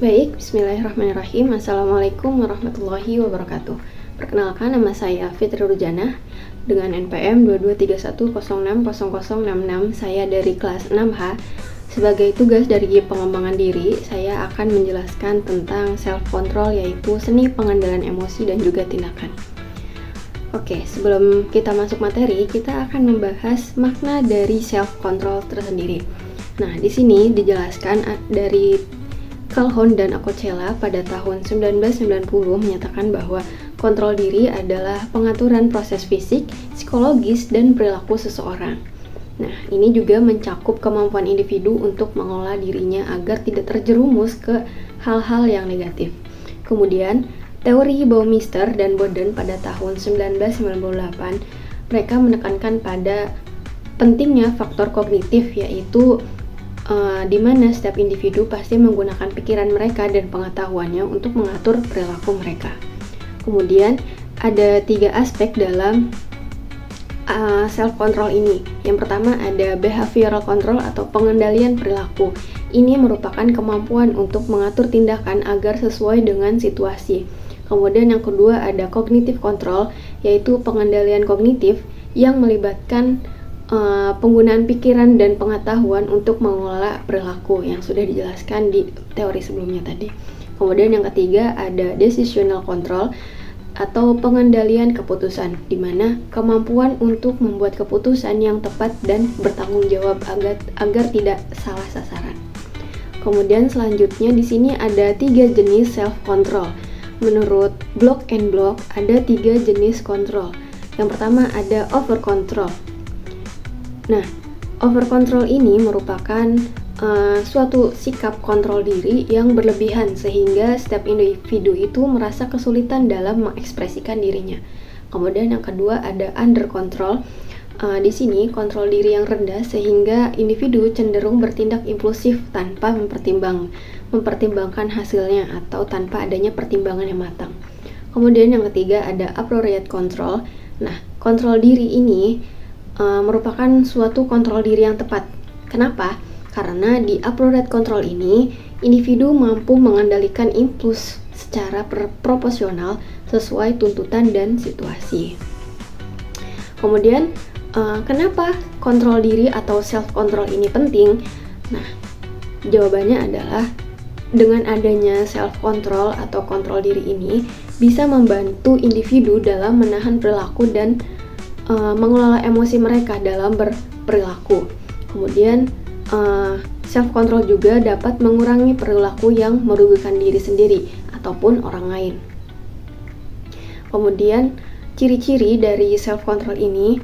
Baik, bismillahirrahmanirrahim. Assalamualaikum warahmatullahi wabarakatuh. Perkenalkan, nama saya Fitri Rujana dengan NPM 2231060066. Saya dari kelas 6H. Sebagai tugas dari pengembangan diri, saya akan menjelaskan tentang self-control, yaitu seni pengendalian emosi dan juga tindakan. Oke, sebelum kita masuk materi, kita akan membahas makna dari self-control tersendiri. Nah, di sini dijelaskan dari Calhoun dan Ococella pada tahun 1990 menyatakan bahwa kontrol diri adalah pengaturan proses fisik, psikologis, dan perilaku seseorang. Nah, ini juga mencakup kemampuan individu untuk mengolah dirinya agar tidak terjerumus ke hal-hal yang negatif. Kemudian, teori Baumeister dan Boden pada tahun 1998, mereka menekankan pada pentingnya faktor kognitif, yaitu di mana setiap individu pasti menggunakan pikiran mereka dan pengetahuannya untuk mengatur perilaku mereka. Kemudian ada 3 aspek dalam self-control ini. Yang pertama ada behavioral control atau pengendalian perilaku. Ini merupakan kemampuan untuk mengatur tindakan agar sesuai dengan situasi. Kemudian yang kedua ada cognitive control, yaitu pengendalian kognitif yang melibatkan penggunaan pikiran dan pengetahuan untuk mengelola perilaku yang sudah dijelaskan di teori sebelumnya tadi. Kemudian yang ketiga ada decisional control atau pengendalian keputusan, di mana kemampuan untuk membuat keputusan yang tepat dan bertanggung jawab agar tidak salah sasaran. Kemudian selanjutnya di sini ada 3 jenis self control. Menurut Block and Block ada 3 jenis kontrol. Yang pertama ada over control. Nah, over control ini merupakan suatu sikap kontrol diri yang berlebihan sehingga setiap individu itu merasa kesulitan dalam mengekspresikan dirinya. Kemudian yang kedua ada under control. Di sini kontrol diri yang rendah sehingga individu cenderung bertindak impulsif tanpa mempertimbangkan hasilnya atau tanpa adanya pertimbangan yang matang. Kemudian yang ketiga ada appropriate control. Nah, kontrol diri ini merupakan suatu kontrol diri yang tepat. Kenapa? Karena di appropriate control ini, individu mampu mengendalikan impuls secara proporsional sesuai tuntutan dan situasi. Kemudian, kenapa kontrol diri atau self-control ini penting? Nah, jawabannya adalah dengan adanya self-control atau kontrol diri ini bisa membantu individu dalam menahan perilaku dan mengelola emosi mereka dalam berperilaku. Kemudian self-control juga dapat mengurangi perilaku yang merugikan diri sendiri ataupun orang lain. Kemudian ciri-ciri dari self-control ini,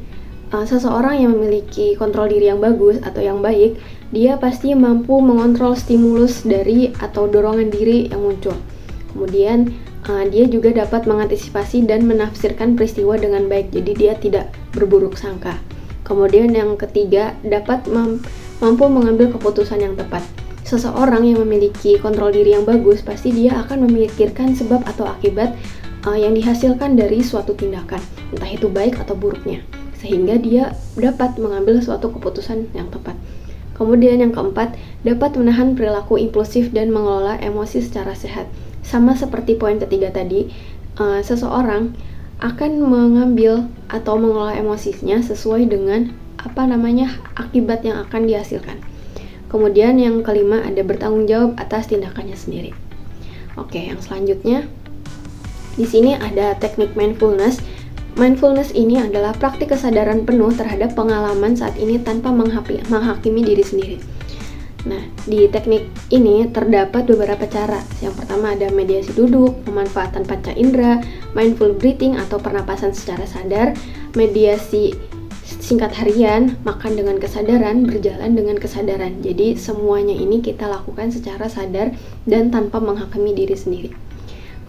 seseorang yang memiliki kontrol diri yang bagus atau yang baik, dia pasti mampu mengontrol stimulus dari atau dorongan diri yang muncul. Kemudian dia juga dapat mengantisipasi dan menafsirkan peristiwa dengan baik, jadi dia tidak berburuk sangka. Kemudian yang ketiga, dapat mampu mengambil keputusan yang tepat. Seseorang yang memiliki kontrol diri yang bagus, pasti dia akan memikirkan sebab atau akibat yang dihasilkan dari suatu tindakan, entah itu baik atau buruknya, sehingga dia dapat mengambil suatu keputusan yang tepat. Kemudian yang keempat, dapat menahan perilaku impulsif dan mengelola emosi secara sehat. Sama seperti poin ketiga tadi, seseorang akan mengambil atau mengelola emosinya sesuai dengan akibat yang akan dihasilkan. Kemudian yang kelima ada bertanggung jawab atas tindakannya sendiri. Oke, yang selanjutnya di sini ada teknik mindfulness. Mindfulness ini adalah praktik kesadaran penuh terhadap pengalaman saat ini tanpa menghakimi diri sendiri. Nah, di teknik ini terdapat beberapa cara. Yang pertama ada mediasi duduk, pemanfaatan panca indera, mindful breathing atau pernapasan secara sadar, mediasi singkat harian, makan dengan kesadaran, berjalan dengan kesadaran. Jadi semuanya ini kita lakukan secara sadar dan tanpa menghakimi diri sendiri.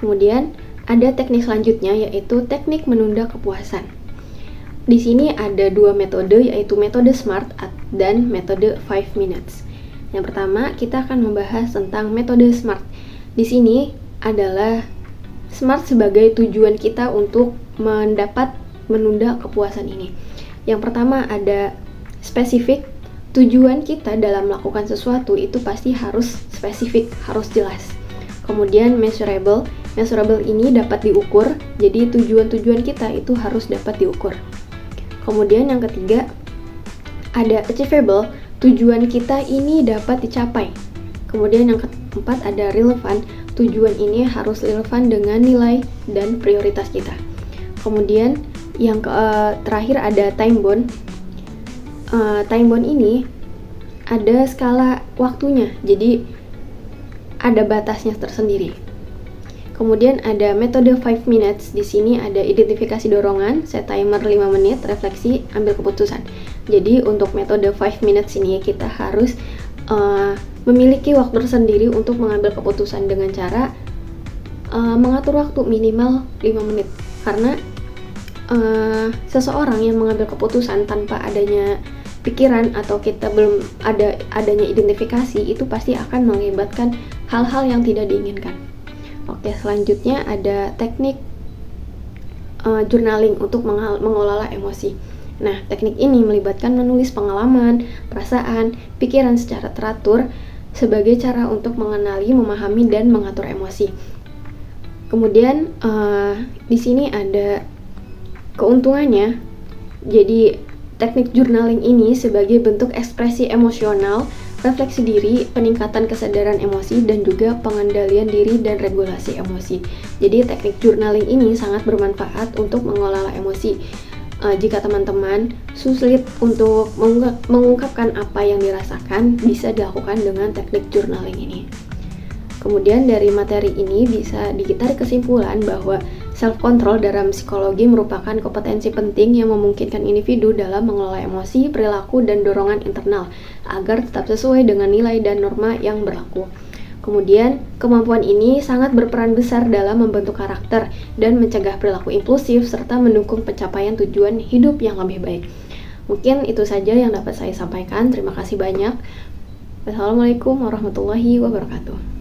Kemudian ada teknik selanjutnya, yaitu teknik menunda kepuasan. Di sini ada 2 metode, yaitu metode SMART dan metode 5 minutes. Yang pertama, kita akan membahas tentang metode SMART. Di sini adalah SMART sebagai tujuan kita untuk menunda kepuasan ini. Yang pertama ada spesifik. Tujuan kita dalam melakukan sesuatu itu pasti harus spesifik, harus jelas. Kemudian measurable. Measurable ini dapat diukur, jadi tujuan-tujuan kita itu harus dapat diukur. Kemudian yang ketiga ada achievable, tujuan kita ini dapat dicapai. Kemudian yang keempat ada relevant, tujuan ini harus relevan dengan nilai dan prioritas kita. Kemudian yang terakhir ada time bound. Time bound ini ada skala waktunya, jadi ada batasnya tersendiri. Kemudian ada metode 5 minutes. Di sini ada identifikasi dorongan, set timer 5 menit, refleksi, ambil keputusan. Jadi untuk metode 5 minutes ini kita harus memiliki waktu tersendiri untuk mengambil keputusan dengan cara mengatur waktu minimal 5 menit. Karena seseorang yang mengambil keputusan tanpa adanya pikiran atau kita belum adanya identifikasi, itu pasti akan mengakibatkan hal-hal yang tidak diinginkan. Oke, selanjutnya ada teknik journaling untuk mengelola emosi. Nah, teknik ini melibatkan menulis pengalaman, perasaan, pikiran secara teratur sebagai cara untuk mengenali, memahami, dan mengatur emosi. Kemudian di sini ada keuntungannya. Jadi teknik journaling ini sebagai bentuk ekspresi emosional, refleksi diri, peningkatan kesadaran emosi, dan juga pengendalian diri dan regulasi emosi. Jadi teknik journaling ini sangat bermanfaat untuk mengelola emosi. Jika teman-teman sulit untuk mengungkapkan apa yang dirasakan, bisa dilakukan dengan teknik journaling ini. Kemudian dari materi ini bisa ditarik kesimpulan bahwa self-control dalam psikologi merupakan kompetensi penting yang memungkinkan individu dalam mengelola emosi, perilaku, dan dorongan internal agar tetap sesuai dengan nilai dan norma yang berlaku. Kemudian, kemampuan ini sangat berperan besar dalam membentuk karakter dan mencegah perilaku impulsif serta mendukung pencapaian tujuan hidup yang lebih baik. Mungkin itu saja yang dapat saya sampaikan. Terima kasih banyak. Wassalamualaikum warahmatullahi wabarakatuh.